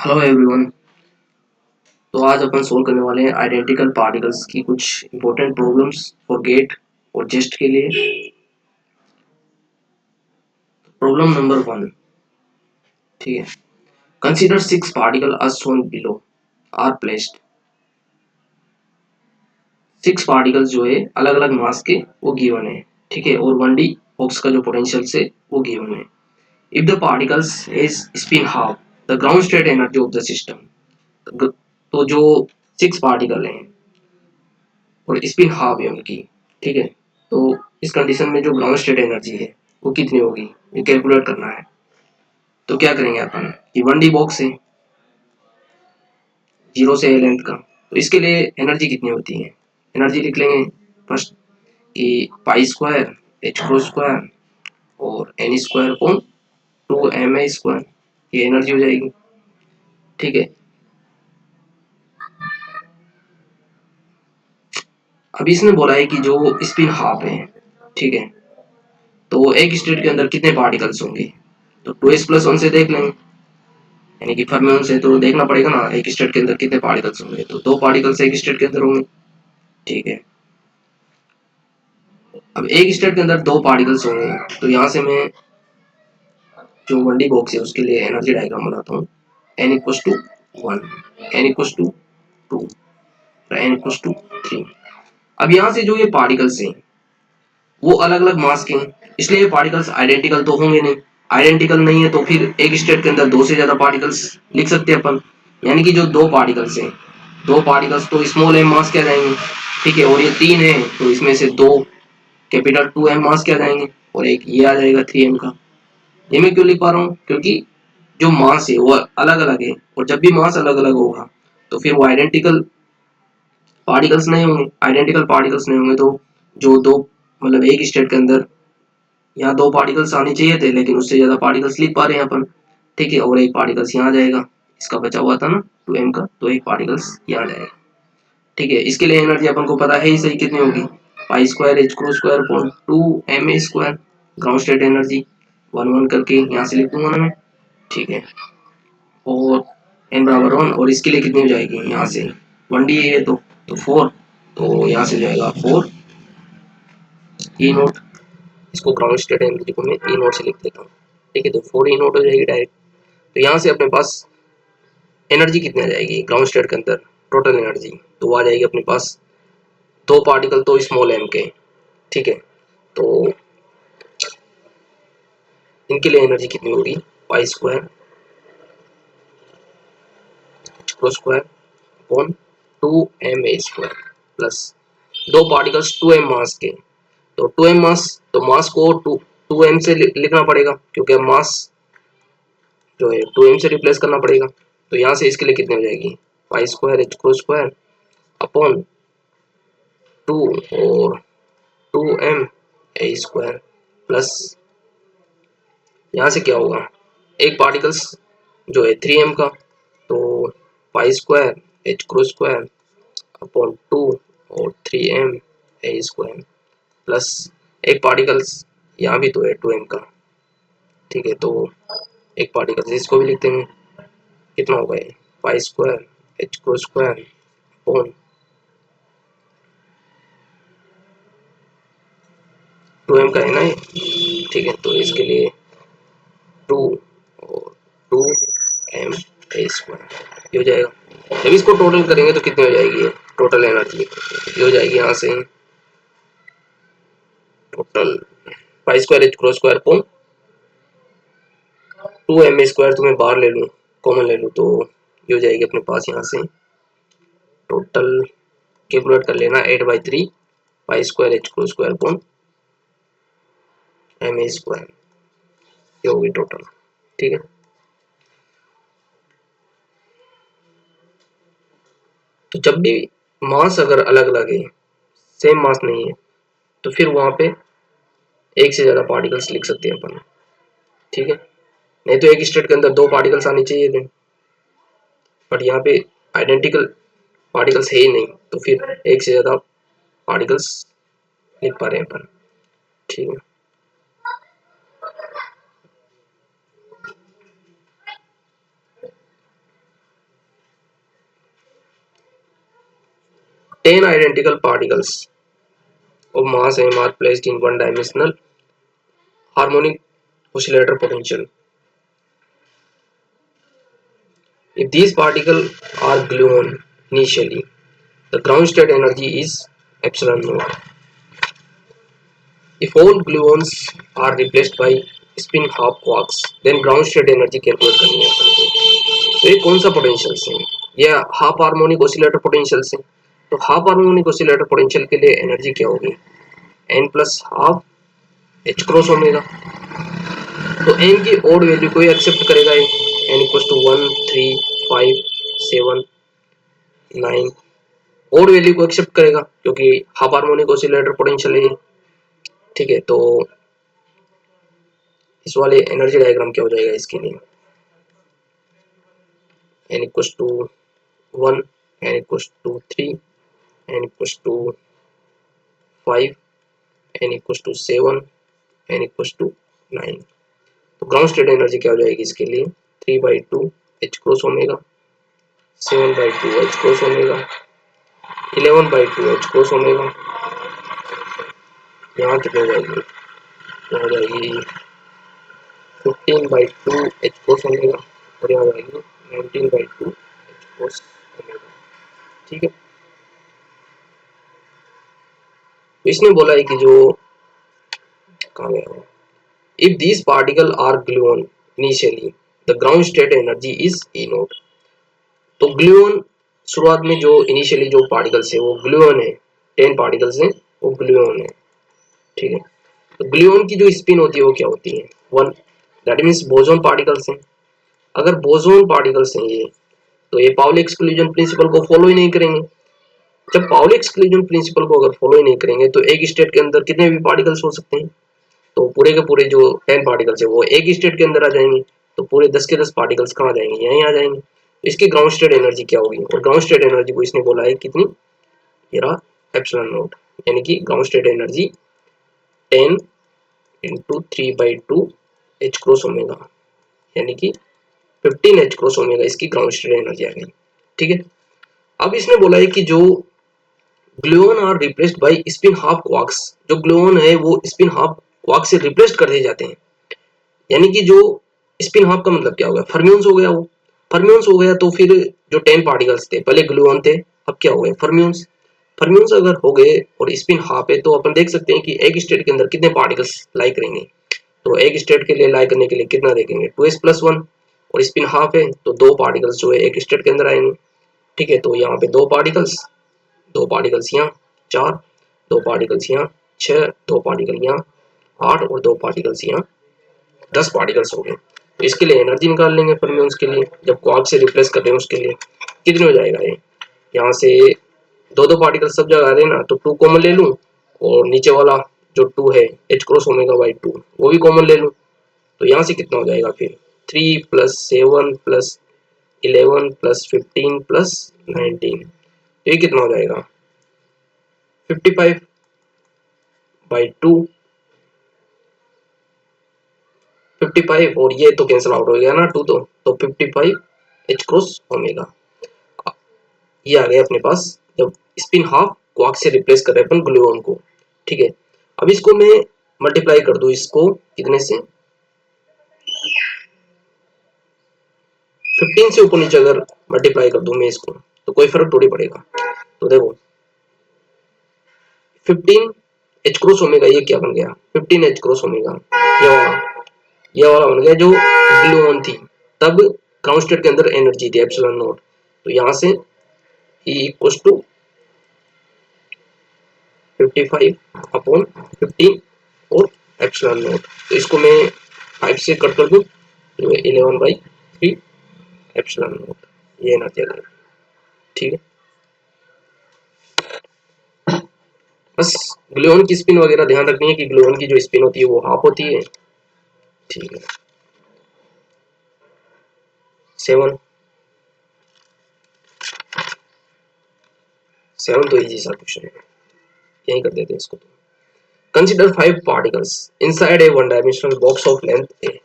Hello everyone. तो आज अपन solve करने वाले हैं आइडेंटिकल पार्टिकल्स की कुछ इंपॉर्टेंट प्रॉब्लम्स फॉर गेट और जेस्ट के लिए। Problem number 1। ठीक है। Consider 6 particle as shown below are placed. 6 particles जो है अलग अलग मास के वो गिवन है। ठीक है। और 1D बॉक्स का जो पोटेंशियल से वो गिवन है। If the particles is spin half the ground state energy of the system. तो जो 6 पार्टिकल हैं और स्पिन हाफ है उनकी। ठीक है। तो इस कंडीशन में जो ग्राउंड स्टेट एनर्जी है वो कितनी होगी ये कैलकुलेट करना है। तो क्या करेंगे अपन कि 1D बॉक्स है 0 से a लेंथ का। तो इसके लिए एनर्जी कितनी होती है, एनर्जी लिख लेंगे फर्स्ट कि pi square h cross square और n square upon 2 ma square, ये एनर्जी हो जाएगी। ठीक है। अब इसने बोला है कि जो स्पिन हाफ है, ठीक है, तो एक स्टेट के अंदर कितने पार्टिकल्स होंगे। तो 2s+1 से देख लेंगे, यानी कि फर्मियन से तो देखना पड़ेगा ना एक स्टेट के अंदर कितने पार्टिकल्स होंगे। तो 2 पार्टिकल्स एक स्टेट के अंदर होंगे। ठीक है। अब एक स्टेट के अंदर 2 पार्टिकल्स होंगे तो यहाँ से मैं जो 1D बॉक्स है उसके लिए एनर्जी डायग्राम बनाता हूँ। n equals to 1, n equals to 2, n equals to 3। अब यहाँ से जो ये पार्टिकल्स हैं वो अलग अलग मास के हैं, इसलिए ये पार्टिकल्स आइडेंटिकल तो होंगे नहीं। आइडेंटिकल नहीं है तो फिर एक स्टेट के अंदर 2 से ज्यादा पार्टिकल्स लिख सकते हैं अपन। यानी कि जो 2 पार्टिकल्स हैं, 2 पार्टिकल्स तो स्मॉल एम मास के आ जाएंगे। ठीक है। और ये 3 है तो इसमें से 2 कैपिटल 2m मास के आ जाएंगे और एक ये आ जाएगा 3m का। ये मैं क्यों लिख पा रहा हूँ, क्योंकि जो मास है वो अलग अलग है और जब भी मास अलग अलग होगा तो फिर वो आइडेंटिकल पार्टिकल्स नहीं होंगे। आइडेंटिकल पार्टिकल्स नहीं होंगे तो जो दो मतलब एक स्टेट के अंदर यहाँ 2 पार्टिकल्स आने चाहिए थे लेकिन उससे ज्यादा पार्टिकल्स लिख पा रहे हैं अपन। ठीक है। और एक पार्टिकल्स यहाँ आ जाएगा, इसका बचा हुआ था ना 2m का, तो एक पार्टिकल्स यहाँ आ जाएगा। ठीक है। इसके लिए एनर्जी अपन को पता है ही सही कितनी होगी, pi square h cross square upon 2ma square. Ground state energy 1 1 करके यहाँ से लिख दूंगा ना मैं। ठीक है। और n बराबर 1 और इसके लिए कितनी हो जाएगी यहाँ से 1D है तो 4, तो यहाँ से जाएगा 4 ई नोट। इसको ग्राउंड स्टेट एनर्जी को मैं ई नोट से लिख देता हूँ। ठीक है। तो 4 ई नोट हो जाएगी डायरेक्ट। तो यहाँ से अपने पास एनर्जी कितनी आ जाएगी ग्राउंड स्टेट के अंदर, टोटल एनर्जी तो वो आ जाएगी अपने पास 2 पार्टिकल तो स्मॉल एम के। ठीक है। तो इनके लिए एनर्जी कितनी होगी, pi square pro square upon 2ma square plus 2 particles 2m मास के। तो 2m मास, तो मास को 2m से लिखना पड़ेगा क्योंकि अब मास जो है 2m से रिप्लेस करना पड़ेगा। तो यहाँ से इसके लिए कितनी हो जाएगी, पाई square h cross square upon 2 और 2ma स्क्वायर प्लस यहाँ से क्या होगा, एक पार्टिकल्स जो है 3m का, तो पाई square h cross square upon 2 और 3ma स्क्वायर प्लस एक पार्टिकल्स यहाँ भी तो है 2m का। ठीक है। तो एक पार्टिकल्स इसको भी लिख देंगे, कितना होगा ये पाई square h cross square upon 2m का है ना ये। ठीक है। तो इसके लिए 2 और 2ma स्क्वायर ये हो जाएगा। जब इसको टोटल करेंगे तो कितनी हो जाएगी ये टोटल एनर्जी, ये हो जाएगी यहाँ से total pi square h cross square upon 2ma square, तो मैं बाहर ले लूँ कॉमन ले लूँ तो ये हो जाएगी अपने पास यहाँ से टोटल कैलकुलेट कर लेना 8/3 पाई square h cross square upon ma square, ये होगी टोटल। ठीक है। तो जब भी मास अगर अलग अलग है, सेम मास नहीं है, तो फिर वहां पे एक से ज्यादा पार्टिकल्स लिख सकते हैं अपन। ठीक है। नहीं तो एक स्टेट के अंदर 2 पार्टिकल्स आने चाहिए थे, बट यहाँ पे आइडेंटिकल पार्टिकल्स है ही नहीं तो फिर एक से ज्यादा पार्टिकल्स लिख पा रहे हैं अपन। ठीक है। 10 identical particles of mass m are placed in one dimensional harmonic oscillator potential. If these particles are gluon initially, the ground state energy is epsilon naught. If all gluons are replaced by spin half quarks, then ground state energy calculate करनी है अपन को। तो ये कौन सा potential है? ये half harmonic oscillator potential है। तो हाफ हार्मोनिक ऑसिलेटर पोटेंशियल के लिए एनर्जी क्या होगी? n plus half h cross omega. तो n की ओड वैल्यू कोई एक्सेप्ट करेगा? n equals to 1 3 5 7 9 odd value को एक्सेप्ट करेगा क्योंकि हाफ हार्मोनिक ऑसिलेटर पोटेंशियल है। ठीक है, तो इस वाले एनर्जी डायग्राम क्या हो जाएगा इसके लिए? n equals to 1, n equals to 3, n equals to 5, n equals to 7, n equals to 9। तो ग्राउंड स्टेट एनर्जी क्या हो जाएगी इसके लिए? 3/2 h cross omega, 7/2 h cross omega, 11/2 h cross omega. यहाँ कितनी हो जाएगी? तो हो जाएगी 15/2 h क्रॉस ओमेगा और यहाँ हो जाएगी 19/2 h क्रॉस ओमेगा। ठीक है, तो इसने बोला है कि जो कहाँ गया, if these particle are gluon initially the ground state energy is E naught। तो ग्लूऑन शुरुआत में जो इनिशियली जो पार्टिकल्स है वो ग्लूऑन है, 10 पार्टिकल्स हैं वो ग्लूऑन है। ठीक है, तो ग्लूऑन की जो स्पिन होती है वो क्या होती है? 1, दैट मीन्स बोसोन पार्टिकल्स हैं। अगर बोसोन पार्टिकल्स हैं ये, तो ये पाउली एक्सक्लूजन प्रिंसिपल को फॉलो ही नहीं करेंगे। जब पाउली एक्सक्लूजन प्रिंसिपल को अगर फॉलो ही नहीं करेंगे तो एक स्टेट के अंदर कितने भी पार्टिकल्स हो सकते हैं? तो पूरे के पूरे जो 10 पार्टिकल्स है वो एक स्टेट के अंदर आ जाएंगे। तो पूरे 10 के 10 पार्टिकल्स कहाँ आ जाएंगे? यहीं आ जाएंगे। इसकी ग्राउंड स्टेट एनर्जी क्या होगी? और ग्राउंड स्टेट एनर्जी को इसने बोला है कितनी? ये रहा एप्सिलॉन नॉट, यानी कि ground state energy 10 into 3/2 h cross omega, यानी कि 15 h क्रॉस ओमेगा इसकी ग्राउंड स्टेट एनर्जी आ गई। ठीक है, अब इसने बोला है कि जो gluon are replaced by spin half quarks, जो ग्लूऑन है वो स्पिन हाफ क्वार्क से रिप्लेस्ड कर दिए जाते हैं। यानी कि जो स्पिन हाफ का मतलब क्या हो गया? फर्म्यून्स हो गया। वो फर्म्यून्स हो गया तो फिर जो 10 पार्टिकल्स थे पहले ग्लूऑन थे, अब क्या हो गए? फर्म्यून्स। फर्म्यून्स अगर हो गए और स्पिन हाफ है तो अपन देख सकते हैं कि एक स्टेट के अंदर कितने पार्टिकल्स लाई करेंगे। तो एक स्टेट के लिए लाई करने के लिए कितना देखेंगे? 2s + 1, और स्पिन हाफ है तो 2 पार्टिकल्स जो है एक स्टेट के अंदर आएंगे। ठीक है, तो यहाँ पे 2 पार्टिकल्स, 2 पार्टिकल्स यहाँ 4, 2 पार्टिकल्स यहाँ 6, 2 पार्टिकल यहाँ 8 और 2 पार्टिकल्स यहाँ 10 पार्टिकल्स हो गए। तो इसके लिए एनर्जी निकाल लेंगे फर्मियंस के लिए, जब क्वार्क से रिप्लेस कर रहे हैं उसके लिए कितने हो जाएगा? ये यहाँ से 2 पार्टिकल सब जगह आ रहे हैं ना, तो 2 कॉमन ले लूँ और नीचे वाला जो 2 है h क्रॉस ओमेगा बाई 2 वो भी कॉमन ले लूँ। तो यहाँ से कितना हो जाएगा फिर? 3 + 7 + 11 + 15 + 19, तो ये कितना हो जाएगा? 55/2, 55 और ये तो कैंसिल आउट हो गया ना 2, तो 55 h क्रॉस ओमेगा ये आ गया अपने पास जब स्पिन हाफ क्वार्क से रिप्लेस कर रहे हैं अपन ग्लूऑन को। ठीक है, अब इसको मैं मल्टीप्लाई कर दूं इसको कितने से? 15 से ऊपर नीचे अगर मल्टीप्लाई कर दूं मैं इसको तो कोई फर्क थोड़ी पड़ेगा। तो देखो 15 h क्रॉस ओमेगा ये क्या बन गया? 15 h क्रॉस ओमेगा ये वाला बन गया जो ग्लूऑन थी तब ग्राउंड स्टेट के अंदर एनर्जी थी एप्सिलॉन नॉट। तो यहाँ से E इक्वल्स टू 55/15 और एप्सिलॉन नॉट। तो इसको मैं 5 से कट कर दूं तो 11/3 एप्सिलॉन नॉट ये एनर्जी आ जाएगी। ठीक है, बस ग्लूऑन की स्पिन वगैरह ध्यान रखनी है कि ग्लूऑन की जो स्पिन होती है वो हाफ होती है। ठीक है, 7 तो इजी सा क्वेश्चन है, यही कर देते हैं इसको। Consider 5 particles inside a one dimensional box of length a.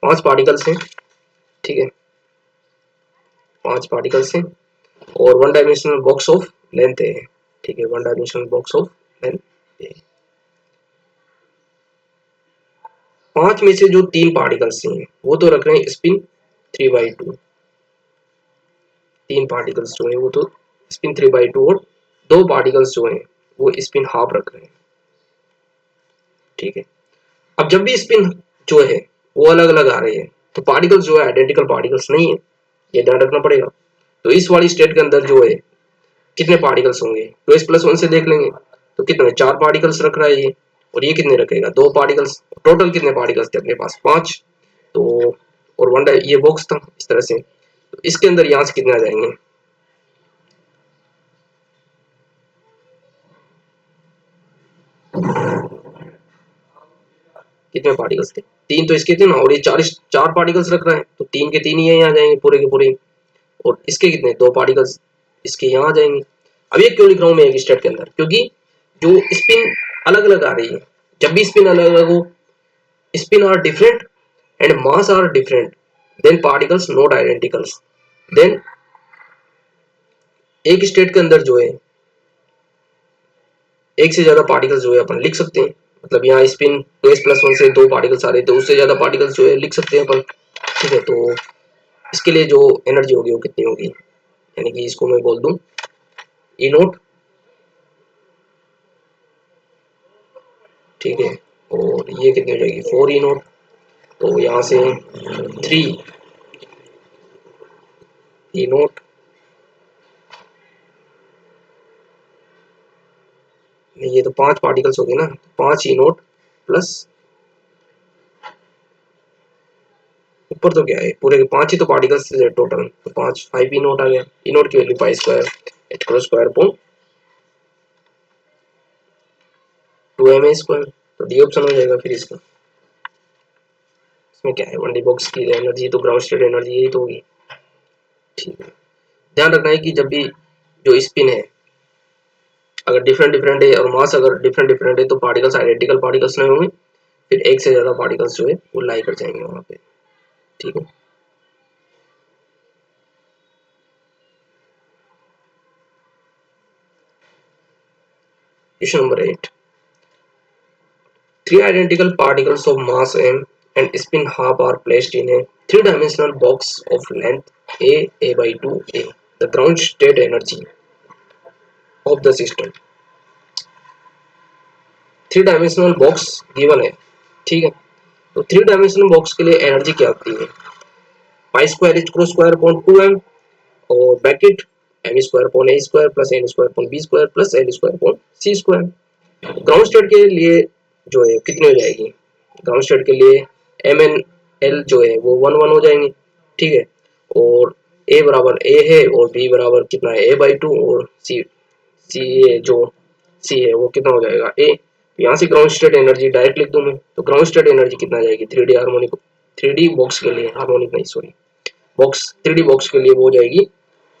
5 particles हैं। ठीक है, 5 पार्टिकल्स हैं और one dimensional box of length है। ठीक है, one dimensional box of an a. 5 में से जो 3 पार्टिकल्स हैं वो तो रख रहे हैं स्पिन 3/2, 3 पार्टिकल्स जो है वो तो स्पिन 3/2, और 2 पार्टिकल्स जो हैं वो स्पिन हाफ रख रहे हैं। ठीक है, अब जब भी स्पिन जो है वो अलग अलग आ रही है तो पार्टिकल्स जो है आइडेंटिकल पार्टिकल्स नहीं है, ये ध्यान रखना पड़ेगा। तो इस वाली स्टेट के अंदर जो है कितने पार्टिकल्स होंगे, तो इस प्लस वन से देख लेंगे तो कितने 4 पार्टिकल्स रख रहा है ये, और ये कितने रखेगा 2 पार्टिकल्स। टोटल कितने पार्टिकल्स थे अपने पास 5। तो और वन ये बॉक्स था इस तरह से, तो इसके अंदर यहाँ से कितने आ जाएंगे, कितने पार्टिकल्स थे 3 तो इसके थे ना, और ये 4 पार्टिकल्स रख रहा है तो 3 के 3 ही यहीं आ जाएंगे पूरे के पूरे। और इसके कितने 2 पार्टिकल्स इसके यहाँ आ जाएंगे। अब ये क्यों लिख रहा हूँ मैं एक स्टेट के अंदर, क्योंकि जो स्पिन अलग अलग आ रही है, जब भी स्पिन अलग अलग हो, spin are different and mass are different, then particles not identicals, then एक स्टेट के अंदर जो है एक से ज्यादा पार्टिकल्स जो है अपन लिख सकते हैं। मतलब यहाँ स्पिन 2s+1 से 2 पार्टिकल्स आ रहे थे, उससे ज्यादा पार्टिकल्स जो है लिख सकते हैं अपन। ठीक है, तो इसके लिए जो एनर्जी होगी वो कितनी होगी, यानी कि इसको मैं बोल दूं ई नोट। ठीक है, और ये कितनी हो जाएगी 4 ई नोट। तो यहाँ से 3 ई नोट, ये तो 5 पार्टिकल्स हो गए ना, 5 ई नोट प्लस ऊपर तो क्या है पूरे के 5 ही तो पार्टिकल्स थे टोटल, तो 5 ई नोट आ गया। ई नोट की value pi square h cross square upon 2m square. तो डी ऑप्शन हो जाएगा फिर इसका। इसमें क्या है 1D बॉक्स की एनर्जी तो ग्राउंड स्टेट एनर्जी यही तो होगी। ठीक है, ध्यान रखना है कि जब भी जो स्पिन है अगर डिफरेंट डिफरेंट है और मास अगर डिफरेंट डिफरेंट है तो पार्टिकल्स आइडेंटिकल पार्टिकल्स नहीं होंगे, फिर एक से ज्यादा पार्टिकल्स जो है वो लाई कर जाएंगे वहां पे। ठीक है, question number 8। 3 identical particles of mass m and spin half are placed in a three-dimensional box of length a by 2a. The ground state energy of the system. 3 dimensional box given है। ठीक है, तो 3 dimensional box के लिए energy क्या होती है, pi square h cross square upon 2m, और bracket M square upon A square plus N square upon B square plus L square upon C square. Ground state के लिए जो है कितनी हो जाएगी, ग्राउंड स्टेट के लिए एम एन एल जो है वो 1 1 हो जाएंगे। ठीक है, और ए बराबर ए है और बी बराबर कितना है a/2, और सी सी ए जो सी है वो कितना हो जाएगा ए। यहाँ से ग्राउंड स्टेट एनर्जी डायरेक्ट लिख दूं मैं, तो ग्राउंड स्टेट एनर्जी कितना आ जाएगी 3D हार्मोनिक, 3D बॉक्स के लिए, हार्मोनिक नहीं सॉरी, बॉक्स 3D बॉक्स के लिए वो हो जाएगी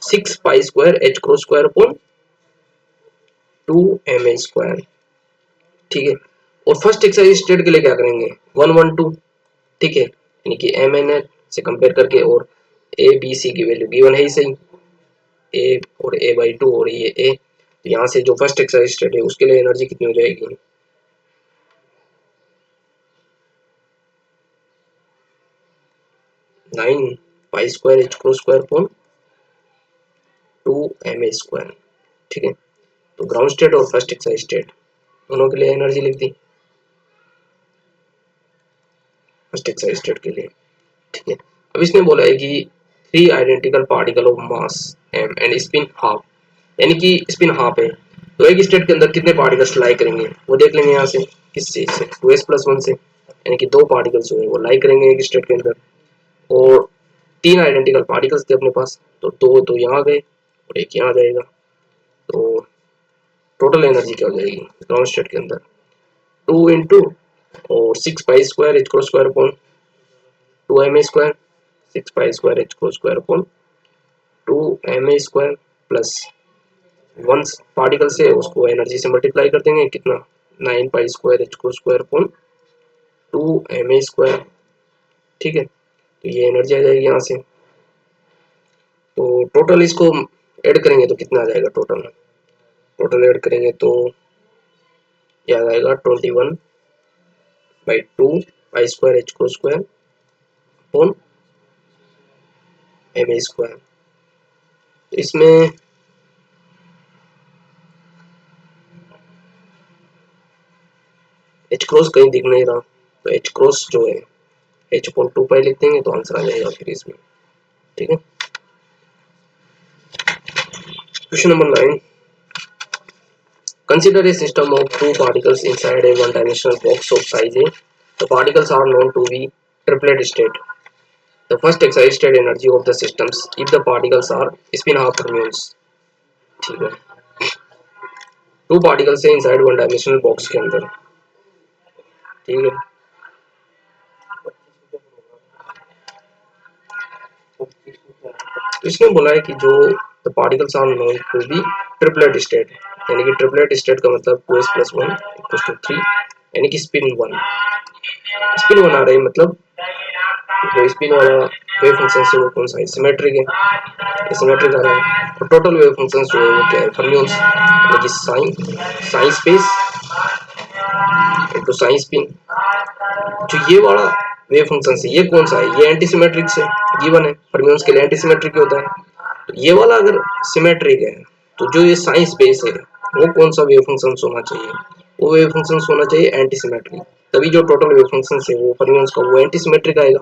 6 पाई square h cross square upon 2m square. ठीक है, और फर्स्ट एक्सरसाइज स्टेट के लिए क्या करेंगे 1 1 2। ठीक है, यानी कि एम एन से कंपेयर करके, और ए बी सी की वैल्यू गिवन है ही सही, ए और a/2 और ये ए, तो यहाँ से जो फर्स्ट एक्सरसाइज स्टेट है उसके लिए एनर्जी कितनी हो जाएगी 9 पाई square h cross square upon 2m square. ठीक है, तो ग्राउंड स्टेट और फर्स्ट एक्सरसाइज स्टेट दोनों के लिए एनर्जी लिख दी फर्स्ट एक्सरसाइज स्टेट के लिए। ठीक है, अब इसने बोला है कि 3 identical particle of mass m and spin half, यानी कि स्पिन हाफ है, तो एक स्टेट के अंदर कितने पार्टिकल्स लाई करेंगे वो देख लेंगे यहाँ से, किस चीज से 2s+1 से, यानी कि 2 पार्टिकल्स जो है वो लाई करेंगे एक स्टेट के अंदर, और 3 आइडेंटिकल पार्टिकल्स थे अपने पास, तो 2 तो यहाँ आ गए और एक यहाँ आ जाएगा। तो टोटल एनर्जी क्या हो जाएगी ग्राउंड स्टेट के अंदर 2 इंटू और 6 पाई square h cross square upon 2m square, 6 पाई square h cross square upon 2m square plus 1 particle से उसको एनर्जी से मल्टीप्लाई कर देंगे कितना 9 पाई square h cross square upon 2m square. ठीक है, तो ये एनर्जी आ जाएगी यहाँ से, तो टोटल इसको ऐड करेंगे तो कितना आ जाएगा टोटल टोटल ऐड करेंगे तो याद आएगा 21/2 पाई स्क्वायर एच को square upon m a square. इसमें एच क्रॉस कहीं दिख नहीं रहा, तो एच क्रॉस जो है एच अपॉन 2 पाई लिख देंगे तो आंसर आ जाएगा फिर इसमें। ठीक है, question number 9, consider a system of two particles inside a one-dimensional box of size A. The particles are known to be triplet state. The first excited state energy of the systems if the particles are spin half fermions. ठीक है, two particles है inside one dimensional box के अंदर। ठीक है, तो इसने बोला है कि जो the particles are known to be triplet state, यानी कि ट्रिपलेट स्टेट का मतलब 2s+1 = 3, यानी कि स्पिन 1 आ रहा है, मतलब जो स्पिन वाला वेव फंक्शन है वो कौन सा है, सिमेट्रिक है, सिमेट्रिक आ रहा है। और टोटल वेव फंक्शन जो है वो क्या है, फर्मियंस, यानी कि sign space into sign spin. जो ये वाला वेव फंक्शन है ये कौन सा है, ये एंटी सिमेट्रिक से गिवन है, फर्मियंस के लिए एंटी सिमेट्रिक होता है। तो ये वाला अगर सिमेट्रिक है तो जो ये साइन स्पेस है वो कौन सा वेव फंक्शन होना चाहिए, वो वेव फंक्शन होना चाहिए एंटी सिमेट्रिक, तभी जो टोटल वेव फंक्शन है वो फर्मियंस का वो एंटी सिमेट्रिक आएगा।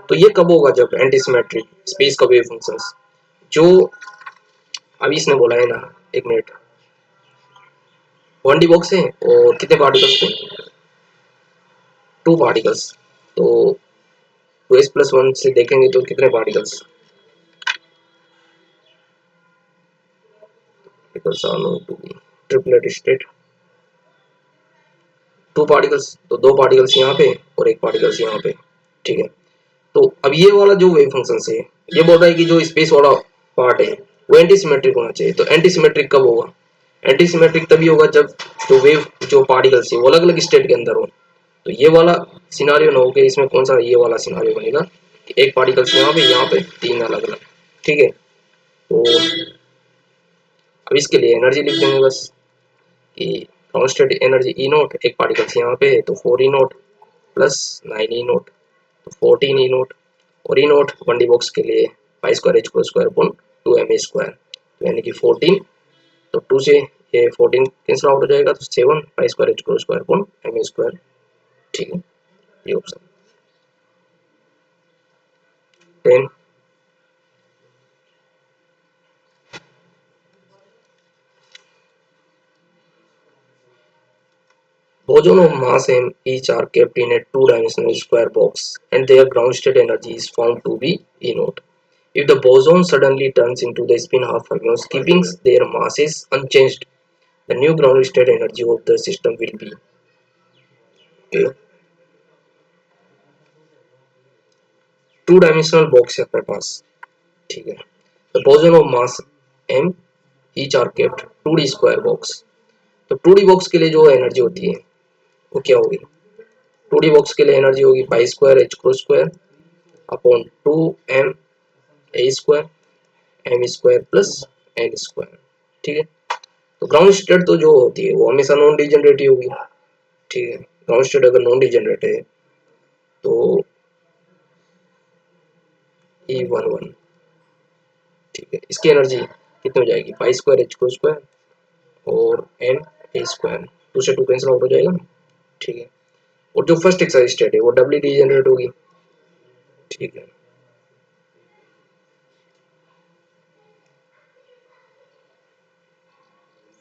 तो ये कब होगा, जब एंटी सिमेट्रिक स्पेस का वेव फंक्शन जो अभी इसने बोला है ना, एक मिनट, 1D बॉक्स है और कितने पार्टिकल्स थे, 2 पार्टिकल्स, तो 2s+1 से देखेंगे तो कितने पार्टिकल्स, ट्रिपलेट स्टेट, 2 पार्टिकल्स, तो 2 पार्टिकल्स यहाँ पे और 1 पार्टिकल्स यहाँ पे। ठीक है, तो अब ये वाला जो वेव फंक्शन है ये बोल रहा है कि जो स्पेस वाला पार्ट है वो एंटी सिमेट्रिक होना चाहिए। तो एंटी सिमेट्रिक कब होगा, एंटी सिमेट्रिक तभी होगा जब जो वेव जो पार्टिकल्स है वो अलग अलग स्टेट के अंदर हो। तो ये वाला सिनारियो ना हो के इसमें कौन सा ये वाला सिनारियो बनेगा कि एक पार्टिकल्स यहाँ पे 3 अलग अलग। ठीक है, तो अब इसके लिए एनर्जी लिख देंगे बस कि कांस्टेंट एनर्जी ई नोट, एक पार्टिकल्स यहाँ पे है तो 4 ई नोट प्लस 9 ई नोट, तो 14 ई नोट, और ई नोट 1D बॉक्स के लिए पाई स्क्वायर एच को स्क्वायर अपॉन 2ma स्क्वायर, तो यानी कि 14, तो 2 से ये 14 कैंसिल आउट हो जाएगा तो 7 पाई स्क्वायर एच को स्क्वायर अपॉन ma स्क्वायर। ठीक है, ये option 10। Boson of mass m each are kept in a two-dimensional square box and their ground state energy is found to be E naught. If the boson suddenly turns into the spin half fermions, keeping their masses unchanged, the new ground state energy of the system will be, okay, two dimensional box है अपने पास। ठीक है, the boson of mass m each are kept 2D square box, तो 2D box के लिए जो energy होती है वो क्या होगी, 2D बॉक्स के लिए एनर्जी होगी pi square h cross square upon 2m A square M square plus N square. ठीक है, तो ग्राउंड स्टेट तो जो होती है वो हमेशा नॉन डिजेनरेटिव होगी। ठीक है, ग्राउंड स्टेट अगर नॉन डिजेनरेट है तो E11। ठीक है, इसकी एनर्जी कितनी हो जाएगी, पाई स्क्वायर एच को स्क्वायर और एन ए स्क्वायर, 2 से 2 कैंसिल आउट हो जाएगा। ठीक है, और जो फर्स्ट एक्साइज स्टेट है वो डबली डिजेनरेट होगी। ठीक है,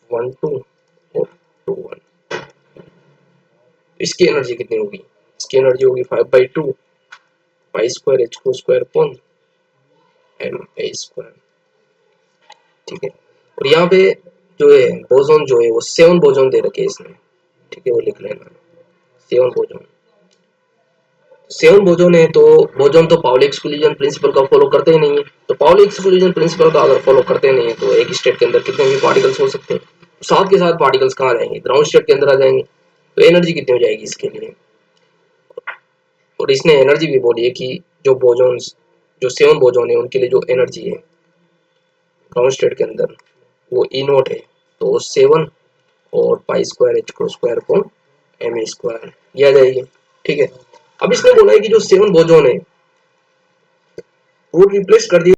1 2 और 2 1, इसकी एनर्जी कितनी होगी, इसकी एनर्जी होगी 5/2 पाई स्क्वायर एच को square upon m a square. ठीक है, और यहाँ पे जो है बोसोन जो है वो 7 बोसोन दे रखे हैं इसने। ठीक है, वो लिख लेना 7 बोसोन, 7 बोसोन है, तो बोसोन तो पाउली एक्सक्लूजन प्रिंसिपल का फॉलो करते ही नहीं है, तो पाउली एक्सक्लूजन प्रिंसिपल का अगर फॉलो करते नहीं है तो एक स्टेट के अंदर कितने भी पार्टिकल्स हो सकते हैं, साथ के साथ पार्टिकल्स कहाँ जाएंगे, ग्राउंड स्टेट के अंदर आ जाएंगे, तो एनर्जी कितनी हो जाएगी इसके लिए। और इसने एनर्जी भी बोली है कि जो बोसोन जो 7 बोसोन है उनके लिए जो एनर्जी है ग्राउंड स्टेट के अंदर वो ई नोट है, तो 7 और pi square h cross square upon m a square ये आ जाएगी। ठीक है, अब इसने बोला है कि जो 7 बोजोन है वो रिप्लेस कर दिया